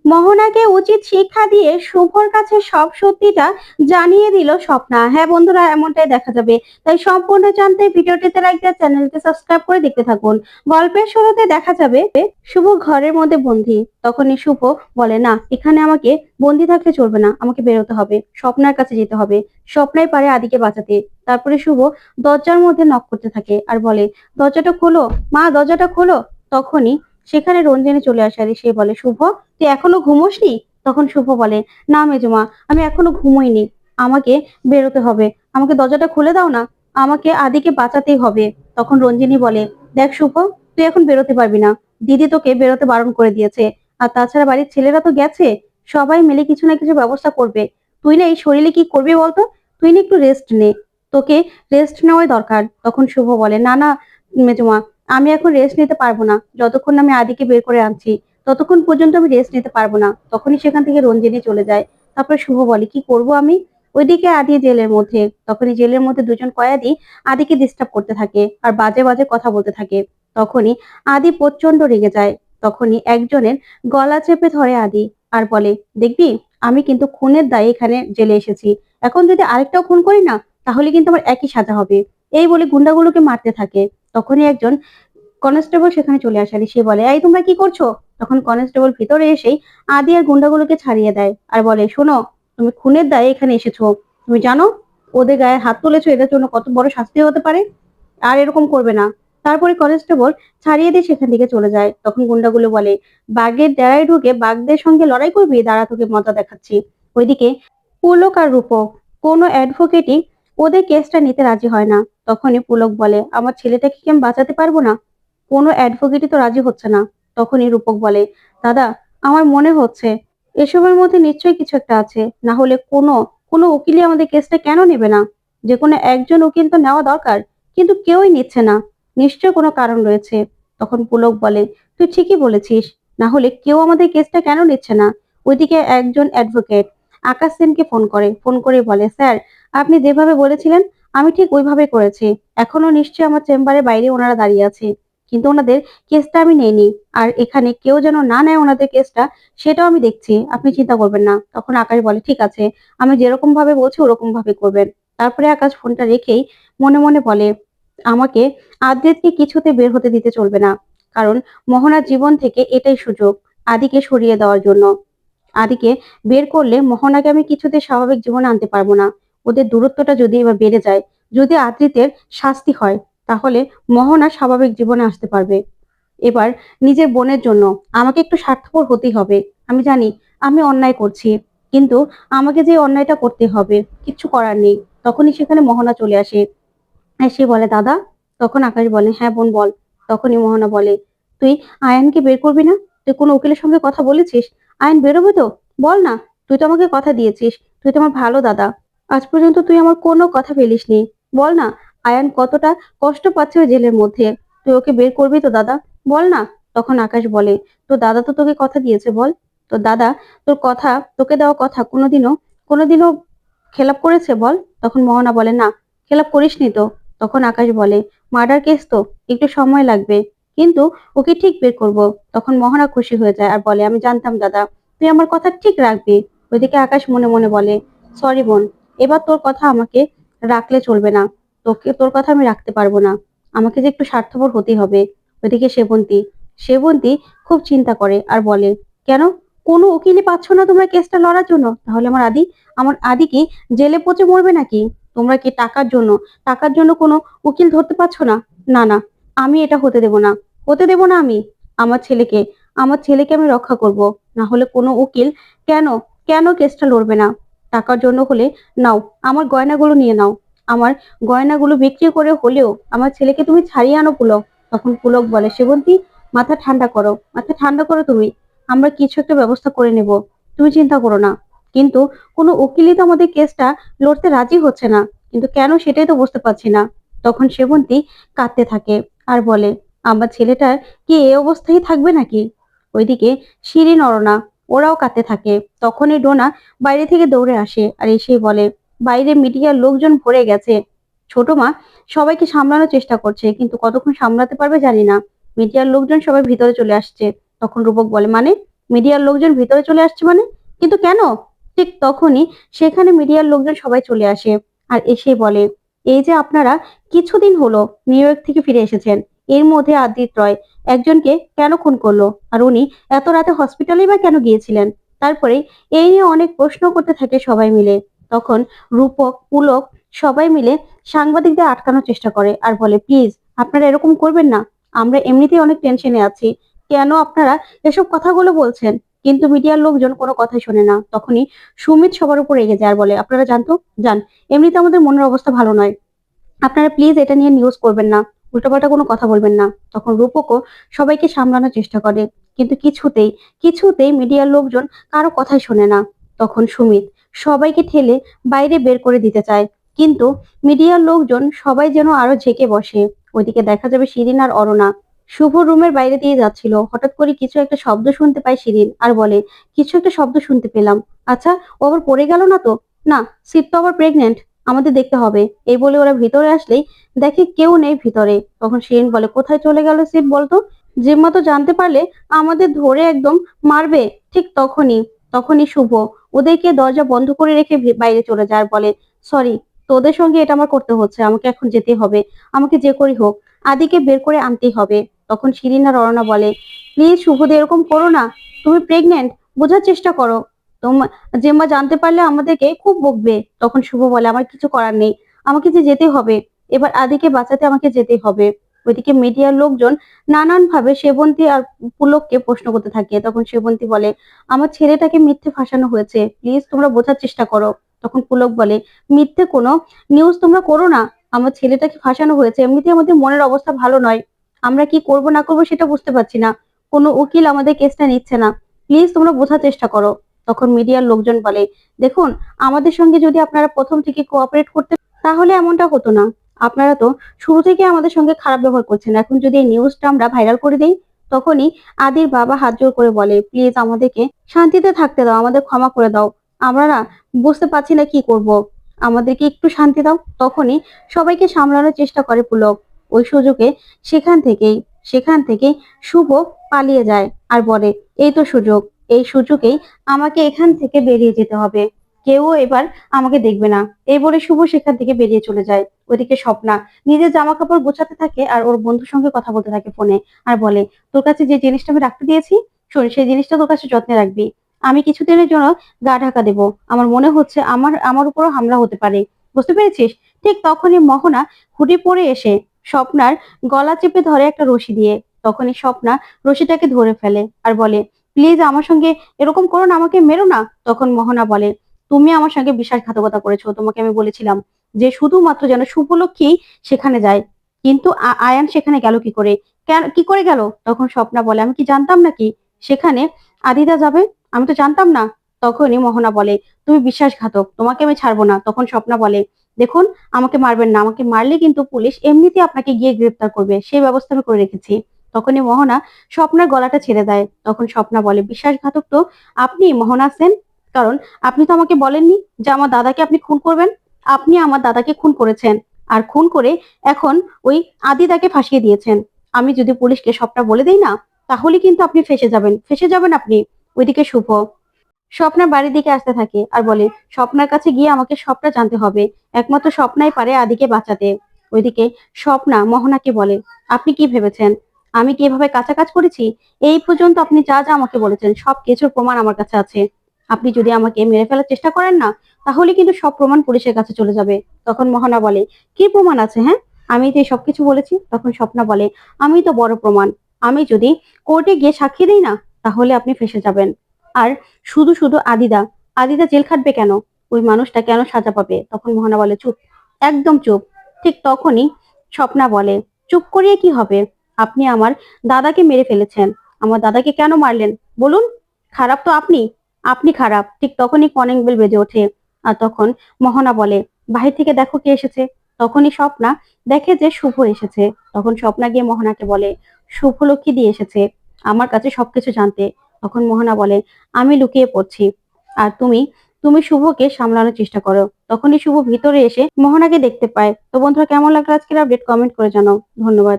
মোহনাকে উচিত শিক্ষা দিয়ে শুভর কাছে সব সত্যিটা জানিয়ে দিল স্বপ্না। হ্যাঁ বন্ধুরা, এমনটাই দেখা যাবে। তাই সম্পূর্ণ জানতে ভিডিওটিতে লাইক দিয়ে চ্যানেলটি সাবস্ক্রাইব করে দেখতে থাকুন। গল্পের শুরুতে দেখা যাবে শুভ ঘরের মধ্যে বন্দি। তখনই শুভ বলে, না, এখানে আমাকে বন্দি থাকলে চলবে না, আমাকে বেরোতে হবে, স্বপ্নার কাছে যেতে হবে। স্বপ্নাই পারে আদিকে বাঁচাতে। তারপরে শুভ দরজার মধ্যে নক করতে থাকে আর বলে, দরজাটা খোলো মা, দরজাটা খোলো। তখনই সেখানে রঞ্জিনী চলে আসে আর সে বলে, শুভ, তুই এখনো ঘুমোসনি? তখন শুভ বলে, না মেজমা, আমি এখনো ঘুমোইনি, আমাকে বেরোতে হবে, আমাকে দরজাটা খুলে দাও না, আমাকে আদিকে বাঁচাতেই হবে। তখন রঞ্জিনী বলে, দেখ শুভ, তুই এখন বেরোতে পারবি না, দিদি তোকে বেরোতে বারণ করে দিয়েছে। আর তাছাড়া বাড়ির ছেলেরা তো গেছে, সবাই মিলে কিছু না কিছু ব্যবস্থা করবে। তুই না এই শরীরে কি করবি বলতো? তুই না একটু রেস্ট নে, তোকে রেস্ট নেওয়াই দরকার। তখন শুভ বলে, না না মেজমা, আমি এখন রেস্ট নিতে পারবো না, যতক্ষণ না আমি আদিকে বের করে আনছি ততক্ষণ পর্যন্ত আমি রেস্ট নিতে পারবো না। তখনই সেখান থেকে রঞ্জিনী চলে যায়। তারপর শুভ বলে, কি করব আমি? ওইদিকে আদি জেলের মধ্যে। তখনই জেলের মধ্যে দুজন কয়েদি আদিকে ডিস্টার্ব করতে থাকে আর বাজে বাজে কথা বলতে থাকে। তখনই আদি প্রচন্ড রেগে যায়। তখনই একজনের গলা চেপে ধরে আদি আর বলে, দেখবি, আমি কিন্তু খুনের দায়ে এখানে জেলে এসেছি, এখন যদি আরেকটাও খুন করি না, তাহলে কিন্তু আমার একই সাজা হবে। এই বলে গুন্ডাগুলোকে মারতে থাকে। তখনই একজন কনস্টেবল সেখানে চলে আসে আর সে বলে, এই তোমরা কি করছো? তখন কনস্টেবল ভিতরে এসেই আদি আর গুন্ডাগুলোকে ছাড়িয়ে দেয় আর বলে, শোনো, তুমি খুনের দায়ে এখানে এসেছো, তুমি জানো ওদের গায়ে হাত তুলেছো, এটার জন্য কত বড় শাস্তি হতে পারে, আর এরকম করবে না। তারপরে কনস্টেবল ছাড়িয়ে দিয়ে সেখান থেকে চলে যায়। তখন গুন্ডাগুলো বলে, বাঘের ডেরায় ঢুকে বাঘদের সঙ্গে লড়াই করবি, দাঁড়া, তোকে মজা দেখাচ্ছি। ওইদিকে পুলক আর রূপক, কোনো অ্যাডভোকেটই ওদের কেসটা নিতে রাজি হয় না। তখনই পুলক বলে, আমার ছেলেটাকে কি আমি বাঁচাতে পারবো না? কোনো অ্যাডভোকেটই তো রাজি হচ্ছে না। তখনই রূপক বলে, দাদা, আমার মনে হচ্ছে এসবের মধ্যে নিশ্চয়ই কিছু একটা আছে, না হলে কোনো কোনো উকিলই আমাদের কেসটা কেন নেবে না? যে কোনো একজন উকিল তো নেওয়া দরকার, কিন্তু কেউই নিচ্ছে না, নিশ্চয় কোনো কারণ রয়েছে। তখন পুলক বলে, তুই ঠিকই বলেছিস, না হলে কেউ আমাদের কেসটা কেন নিচ্ছে না? ওইদিকে একজন অ্যাডভোকেট আকাশ সেনকে ফোন করে বলে, স্যার, আপনি যেভাবে বলেছিলেন আমি ঠিক ওইভাবে করেছি, এখনো নিশ্চয়ই আমার চেম্বারের বাইরে ওনারা দাঁড়িয়ে আছে, কিন্তু ওনাদের কেসটা আমি নেইনি, আর এখানে কেউ যেন না নেয় ওনাদের কেসটা, সেটাও আমি দেখছি, আপনি চিন্তা করবেন না। তখন আকাশ বলে, ঠিক আছে, আমি যেরকম ভাবে বলছি ওরকম ভাবে করবেন। তারপরে আকাশ ফোনটা রেখেই মনে মনে বলে, আমাকে আদ্রিতকে কিছুতে বের হতে দিতে চলবে না, কারণ মোহনার জীবন থেকে এটাই সুযোগ আদিকে সরিয়ে দেওয়ার জন্য। আদিকে বের করলে মোহনাকে আমি কিছুতে স্বাভাবিক জীবনে আনতে পারবো না। ওদের দূরত্বটা যদি এবার বেড়ে যায়, যদি আদ্রিতের শাস্তি হয়, তাহলে মোহনা স্বাভাবিক জীবনে আসতে পারবে। এবার নিজের বোনের জন্য আমাকে একটু স্বার্থপর হতেই হবে। আমি জানি আমি অন্যায় করছি, কিন্তু আমাকে যে অন্যায়টা করতে হবে, কিচ্ছু করার নেই। তখনই সেখানে মোহনা চলে আসে। সে বলে, দাদা। তখন আকাশ বলে, হ্যাঁ বোন বল। তখনই মোহনা বলে, তুই আয়ানকে বের করবি না? তুই কোনো উকিলের সঙ্গে কথা বলেছিস? আয়ন বেরোবে তো? বল না, তুই তো আমাকে কথা দিয়েছিস, তুই তো আমার ভালো দাদা, আজ পর্যন্ত তুই আমার কোনো কথা ফেলিসনি। বল না, আয়ান কতটা কষ্ট পাচ্ছে ওই জেলের মধ্যে, তুই ওকে বের করবি তো দাদা? বল না। তখন আকাশ বলে, তোর দাদা তো তোকে কথা দিয়েছে, বল। তোর দাদা তোর কথা, তোকে দেওয়া কথা কোনোদিনও খেলাপ করেছে, বল। তখন মোহনা বলে, না, খেলাপ করিসনি তো। তখন আকাশ বলে, মার্ডার কেস তো, একটু সময় লাগবে, কিন্তু ওকে ঠিক বের করব। তখন মোহনা খুশি হয়ে যায় আর বলে, আমি জানতাম দাদা, তুই আমার কথা ঠিক রাখবি। ওইদিকে আকাশ মনে মনে বলে, সরি বোন, এবার তোর কথা আমাকে রাখলে চলবে না, তোর কথা আমি রাখতে পারবো না, আমাকে যে একটু স্বার্থপর হতেই হবে। ওইদিকে সেবন্তী সেবন্তী খুব চিন্তা করে আর বলে, কেন, কোনো উকিলই পাচ্ছ না তোমরা কেসটা লড়ার জন্য? তাহলে আমার আদি কি জেলে পচে মরবে নাকি? তোমরা কি টাকার জন্য কোনো উকিল ধরতে পারছো না? না না, আমি এটা হতে দেব না আমি। আমার ছেলেকে আমার ছেলেকে আমি রক্ষা করব, না হলে কোনো উকিল কেন কেন কেসটা লড়বে না? টাকার জন্য হলে নাও, আমার গয়নাগুলো নিয়ে নাও, আমার গয়নাগুলো বিক্রি করে হলেও আমার ছেলেকে তুমি ছাড়িয়ে আনো পুলক। তখন পুলক বলে, সেবন্তী, মাথা ঠান্ডা করো তুমি, আমরা কিছু একটা ব্যবস্থা করে নেব, তুমি চিন্তা করো না। কিন্তু কোনো উকিলই তো আমাদের কেসটা লড়তে রাজি হচ্ছে না, কিন্তু কেন সেটাই তো বুঝতে পারছি না। তখন সেবন্তী কাঁদতে থাকে আর বলে, আমার ছেলেটার কি এই অবস্থায় থাকবে নাকি? ওইদিকে শিরিন, অরণা, ওরাও কাঁদতে থাকে। তখনই ডোনা বাইরে থেকে দৌড়ে আসে আর এসেই বলে, বাইরে মিডিয়ার লোকজন ভরে গেছে, ছোট মা সবাইকে সামলানোর চেষ্টা করছে, কিন্তু কতক্ষণ সামলাতে পারবে জানি না, মিডিয়ার লোকজন সবাই ভিতরে চলে আসছে। তখন রূপক বলে, মানে? মিডিয়ার লোকজন ভিতরে চলে আসছে মানে? কিন্তু কেন? ঠিক তখনই সেখানে মিডিয়ার লোকজন সবাই চলে আসে আর এসে বলে, এই যে আপনারা কিছুদিন হলো নিউ ইয়র্ক থেকে ফিরে এসেছেন, এর মধ্যে আদিত রয় একজনকে কেন খুন করলো? আর উনি এত রাতে হসপিটালেই বা কেন গিয়েছিলেন? তারপরে এই নিয়ে অনেক প্রশ্ন করতে থাকে সবাই মিলে। তখন রূপক, পুলক সবাই মিলে সাংবাদিকদের আটকানোর চেষ্টা করে আর বলে, প্লিজ আপনারা এরকম করবেন না, আমরা এমনিতেই অনেক টেনশনে আছি, কেন আপনারা এসব কথাগুলো বলছেন? কিন্তু মিডিয়ার লোকজন কোনো কথাই শোনে না। তখনই সুমিত সবার উপর রেগে যায় আর বলে, আপনারা জানতো যান, এমনিতে আমাদের মনের অবস্থা ভালো নয়, আপনারা প্লিজ এটা নিয়ে নিউজ করবেন না, উল্টোপাল্টা কোনো কথা বলবেন না। তখন রূপকও সবাইকে সামলানোর চেষ্টা করে, কিন্তু কিছুতেই কিছুতেই মিডিয়ার লোকজন কারো কথাই শোনে না। তখন সুমিত সবাইকে ঠেলে বাইরে বের করে দিতে চায়, কিন্তু মিডিয়ার লোকজন সবাই যেন আরো ঝেঁকে বসে। ওইদিকে দেখা যাবে শিরিন আর অরুণা শুভ রুমের বাইরে দিয়ে যাচ্ছিল, হঠাৎ করে কিছু একটা শব্দ শুনতে পায় শিরিন আর বলে, কিছু একটা শব্দ শুনতে পেলাম, আচ্ছা ও আবার পড়ে গেল না তো? না, শিব তো আবার প্রেগনেন্ট, আমাদের দেখতে হবে। এই বলে ওরা ভিতরে আসলেই দেখে কেউ নেই ভিতরে। তখন শিরিন বলে, কোথায় চলে গেল শিব বলতো? জিম্মা তো জানতে পারলে আমাদের ধরে একদম মারবে। ঠিক তখনই তখনই শুভ ওদেরকে দরজা বন্ধ করে রেখে বাইরে চলে যায় আর বলে, সরি, তোদের সঙ্গে এটা আমার করতে হচ্ছে, আমাকে এখন যেতে হবে, আমাকে যে করি হোক আদিকে বের করে আনতেই হবে। তখন শিরিন আর অরণা বলে, প্লিজ শুভদে এরকম করো না, তুমি প্রেগনেন্ট, বোঝার চেষ্টা করো, তোমার জেম্মা জানতে পারলে আমাদেরকে খুব বকবে। তখন শুভ বলে, আমার কিছু করার নেই, আমাকে যে যেতে হবে, এবার আদিকে বাঁচাতে আমাকে যেতে হবে। ওইদিকে মিডিয়ার লোকজন নানান ভাবে সেবন্তী আর পুলককে প্রশ্ন করতে থাকে। তখন সেবন্তী বলে, আমার ছেলেটাকে মিথ্যে ফাঁসানো হয়েছে, প্লিজ তোমরা বোঝার চেষ্টা করো। তখন পুলক বলে, মিথ্যে কোনো নিউজ তোমরা করো না, আমার ছেলেটাকে ফাঁসানো হয়েছে, এমনিতে আমাদের মনের অবস্থা ভালো নয়, আমরা কি করব না করবো সেটা বুঝতে পারছি না, কোনো উকিল আমাদের কেসটা নিচ্ছে না, প্লিজ তোমরা বোঝার চেষ্টা করো। তখন মিডিয়ার লোকজন বলে, দেখুন, আমাদের সঙ্গে যদি আপনারা প্রথম থেকে কোঅপারেট করতেন তাহলে এমনটা হতো না, আপনারা তো শুরু থেকে আমাদের সঙ্গে খারাপ ব্যবহার করছেন, এখন যদি এই নিউজটা আমরা ভাইরাল করে দেই। তখনই আদির বাবা হাত জোর করে বলে, প্লিজ আমাদেরকে শান্তিতে থাকতে দাও, আমাদের ক্ষমা করে দাও, আমরা না বুঝতে পারছি না কি করব, আমাদেরকে একটু শান্তি দাও। তখনই সবাইকে সামলানোর চেষ্টা করে পুলক। ওই সুযোগে সেখান থেকেই শুভ পালিয়ে যায় আর বলে, এই তো সুযোগ, এই সুযোগেই আমাকে এখান থেকে বেরিয়ে যেতে হবে, কেউ এবার আমাকে দেখবে না। এই বলে শুভ সেখান থেকে বেরিয়ে চলে যায়। ওইদিকে স্বপ্না নিজের জামা কাপড় গোছাতে থাকে আর ওর বন্ধুর সঙ্গে কথা বলতে থাকে ফোনে আর বলে, তোর কাছে যে জিনিসটা আমি রাখতে দিয়েছি, শোন, সেই জিনিসটা তোর কাছে যত্নে রাখবি, আমি কিছুদিনের জন্য গা ঢাকা দেবো, আমার মনে হচ্ছে আমার আমার উপরও হামলা হতে পারে, বুঝতে পেরেছিস? ঠিক তখনই মোহনা হুডি পরে এসে স্বপ্নার গলা চেপে ধরে একটা রশি দিয়ে। তখনই স্বপ্না রশিটাকে ধরে ফেলে আর বলে, প্লিজ আমার সঙ্গে এরকম করো না, আমাকে মেরো না। তখন মোহনা বলে, তুমি আমার সঙ্গে বিশ্বাসঘাতকতা করেছো, তোমাকে আমি বলেছিলাম যে শুধুমাত্র যেন শুভলক্ষ্মী সেখানে যায়, কিন্তু আয়ান সেখানে গেল কি করে? কেন কি করে গেল? তখন স্বপ্না বলে, আমি কি জানতাম নাকি সেখানে আদিদা যাবে? আমি তো জানতাম না। তখনই মোহনা বলে, তুমি বিশ্বাসঘাতক, তোমাকে আমি ছাড়বো না। তখন স্বপ্না বলে, দেখুন, আমাকে মারবেন না, আমাকে মারলে কিন্তু পুলিশ এমনিতেই আপনাকে গিয়ে গ্রেফতার করবে, সেই ব্যবস্থা আমি করে রেখেছি। তখনই মোহনা স্বপ্নার গলাটা ছেড়ে দেয়। তখন স্বপ্না বলে, বিশ্বাসঘাতক তো আপনি মোহনা সেন, কারণ আপনি তো আমাকে বলেননি যে আমার দাদাকে আপনি খুন করবেন, আপনি আমার দাদাকে খুন করেছেন আর খুন করে এখন ওই আদিদাকে ফাঁসিয়ে দিয়েছেন। আমি যদি পুলিশকে সবটা বলে দেই না, তাহলে কিন্তু আপনি ফেসে যাবেন আপনি। ওইদিকে শুভ স্বপ্নার বাড়ির দিকে আসতে থাকে আর বলে, স্বপ্নার কাছে গিয়ে আমাকে সবটা জানতে হবে, একমাত্র স্বপ্নাই পারে আদিকে বাঁচাতে। ওইদিকে স্বপ্না মোহনাকে বলে, আপনি কি ভেবেছেন আমি কিভাবে কাঁচা কাজ করেছি? এই পর্যন্ত আপনি যা যা আমাকে বলেছেন সব কিছুর প্রমাণ আমার কাছে আছে, আপনি যদি আমাকে মেরে ফেলার চেষ্টা করেন না, তাহলে কিন্তু সব প্রমাণ পুলিশের কাছে চলে যাবে। তখন মোহনা বলে, কি প্রমাণ আছে? হ্যাঁ, আমি তো সবকিছু বলেছি। তখন স্বপ্না বলে, আমি তো বড় প্রমাণ, আমি যদি কোর্টে গিয়ে সাক্ষী দিই না, তাহলে আপনি ফেসে যাবেন। আর শুধু শুধু আদিদা আদিদা জেল খাটবে কেন? ওই মানুষটা কেন সাজা পাবে? তখন মোহনা বলে, চুপ, একদম চুপ। ঠিক তখনই স্বপ্না বলে, চুপ করিয়ে কি হবে, আপনি আমার দাদাকে মেরে ফেলেছেন, আমার দাদাকে কেন মারলেন বলুন? খারাপ তো আপনি, আপনি খারাপ। ঠিক তখনই কলিং বেল বেজে ওঠে আর তখন মোহনা বলে, বাহির থেকে দেখো কে এসেছে। তখনই স্বপ্না দেখে যে শুভ এসেছে। তখন স্বপ্না গিয়ে মোহনাকে বলে, শুভলক্ষ্মী দিয়ে এসেছে আমার কাছে সবকিছু জানতে। তখন মোহনা বলে, আমি লুকিয়ে পড়ছি আর তুমি তুমি শুভকে সামলানোর চেষ্টা করো। তখনই শুভ ভিতরে এসে মোহনাকে দেখতে পায়। তো বন্ধুরা, কেমন লাগলো আজকের আপডেট? কমেন্ট করে জানাও। ধন্যবাদ।